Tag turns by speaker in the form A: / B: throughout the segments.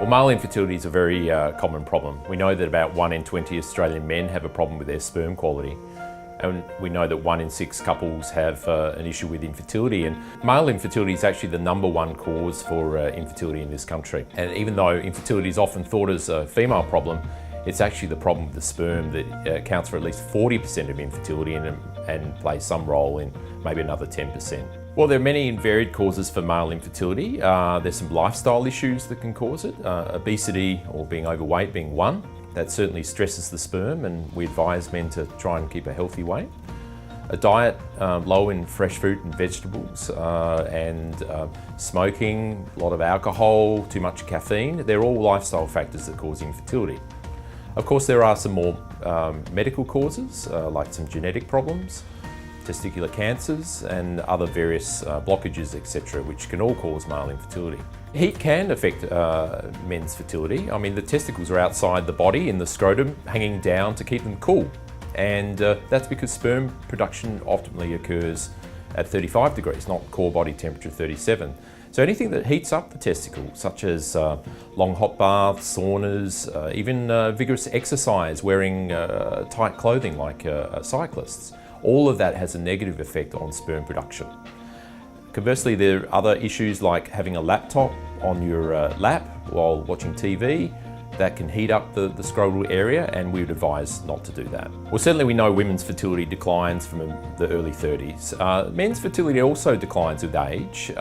A: Well, male infertility is a very common problem. We know that about 1 in 20 Australian men have a problem with their sperm quality. And we know that 1 in 6 couples have an issue with infertility, and male infertility is actually the #1 cause for infertility in this country. And even though infertility is often thought as a female problem, it's actually the problem with the sperm that accounts for at least 40% of infertility and plays some role in maybe another 10%. Well, there are many and varied causes for male infertility. There's some lifestyle issues that can cause it. Obesity or being overweight being one. That certainly stresses the sperm, and we advise men to try and keep a healthy weight. A diet low in fresh fruit and vegetables, and smoking, a lot of alcohol, too much caffeine. They're all lifestyle factors that cause infertility. Of course, there are some more medical causes, like some genetic problems, testicular cancers and other various blockages, etc., which can all cause male infertility. Heat can affect men's fertility. I mean, the testicles are outside the body in the scrotum, hanging down to keep them cool. And that's because sperm production optimally occurs at 35 degrees, not core body temperature 37. So anything that heats up the testicle, such as long hot baths, saunas, even vigorous exercise, wearing tight clothing like cyclists, all of that has a negative effect on sperm production. Conversely, there are other issues like having a laptop on your lap while watching TV. That can heat up the scrotal area, and we would advise not to do that. Well, certainly we know women's fertility declines from the early 30s. Men's fertility also declines with age.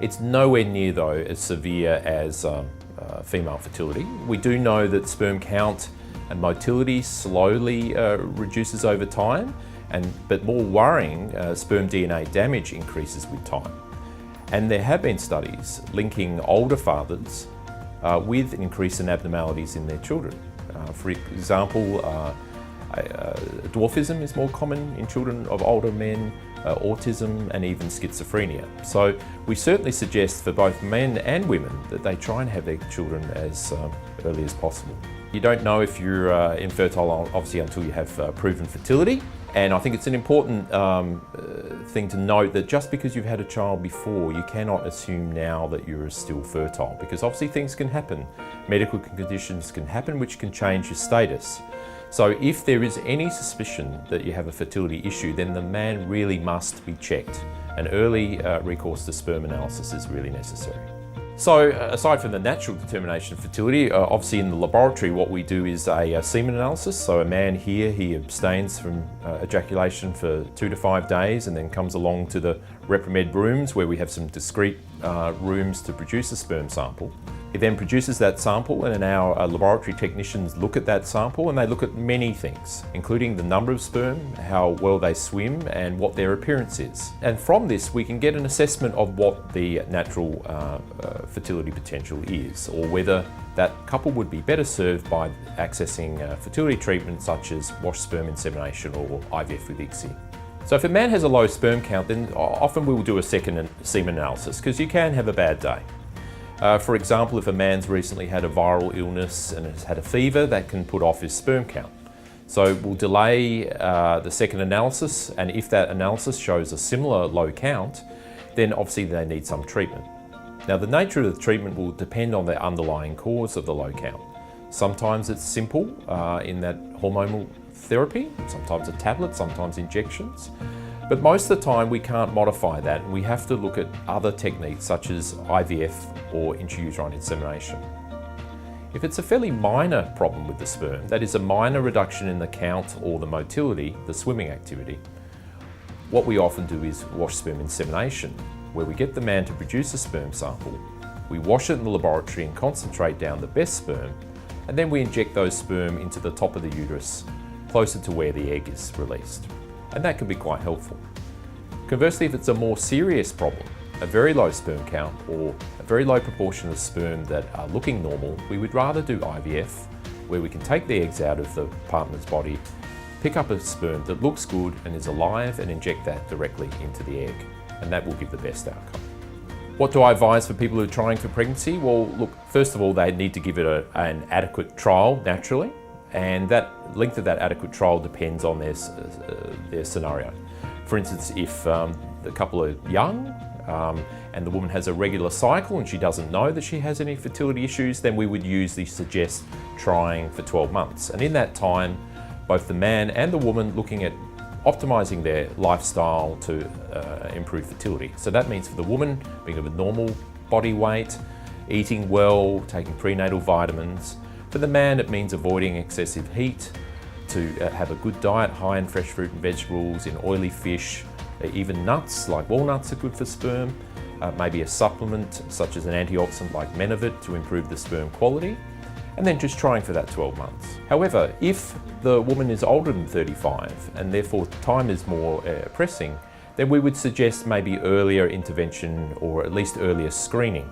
A: It's nowhere near, though, as severe as female fertility. We do know that sperm count and motility slowly reduces over time, but more worrying, sperm DNA damage increases with time. And there have been studies linking older fathers with an increase in abnormalities in their children. For example, dwarfism is more common in children of older men, autism and even schizophrenia. So we certainly suggest for both men and women that they try and have their children as early as possible. You don't know if you're infertile, obviously, until you have proven fertility. And I think it's an important thing to note that just because you've had a child before, you cannot assume now that you're still fertile, because obviously things can happen. Medical conditions can happen which can change your status. So if there is any suspicion that you have a fertility issue, then the man really must be checked. An early recourse to sperm analysis is really necessary. So aside from the natural determination of fertility, obviously in the laboratory what we do is a semen analysis. So a man here, he abstains from ejaculation for 2 to 5 days and then comes along to the Repromed rooms where we have some discrete rooms to produce a sperm sample. He then produces that sample, and our laboratory technicians look at that sample, and they look at many things, including the number of sperm, how well they swim, and what their appearance is. And from this, we can get an assessment of what the natural fertility potential is, or whether that couple would be better served by accessing fertility treatment such as washed sperm insemination or IVF with ICSI. So if a man has a low sperm count, then often we will do a second semen analysis, because you can have a bad day. For example, if a man's recently had a viral illness and has had a fever, that can put off his sperm count. So we'll delay the second analysis, and if that analysis shows a similar low count, then obviously they need some treatment. Now, the nature of the treatment will depend on the underlying cause of the low count. Sometimes it's simple in that hormonal therapy, sometimes a tablet, sometimes injections. But most of the time we can't modify that, and we have to look at other techniques such as IVF or intrauterine insemination. If it's a fairly minor problem with the sperm, that is a minor reduction in the count or the motility, the swimming activity, what we often do is wash sperm insemination, where we get the man to produce a sperm sample, we wash it in the laboratory and concentrate down the best sperm, and then we inject those sperm into the top of the uterus, closer to where the egg is released. And that can be quite helpful. Conversely, if it's a more serious problem, a very low sperm count or a very low proportion of sperm that are looking normal, we would rather do IVF, where we can take the eggs out of the partner's body, pick up a sperm that looks good and is alive, and inject that directly into the egg. And that will give the best outcome. What do I advise for people who are trying for pregnancy? Well, look, first of all, they need to give it an adequate trial naturally. And that length of that adequate trial depends on their scenario. For instance, if the couple are young, and the woman has a regular cycle and she doesn't know that she has any fertility issues, then we would usually suggest trying for 12 months. And in that time, both the man and the woman looking at optimizing their lifestyle to improve fertility. So that means for the woman, being of a normal body weight, eating well, taking prenatal vitamins. For the man, it means avoiding excessive heat, to have a good diet, high in fresh fruit and vegetables, in oily fish, even nuts like walnuts are good for sperm, maybe a supplement such as an antioxidant like Menavit to improve the sperm quality, and then just trying for that 12 months. However, if the woman is older than 35 and therefore time is more pressing, then we would suggest maybe earlier intervention or at least earlier screening.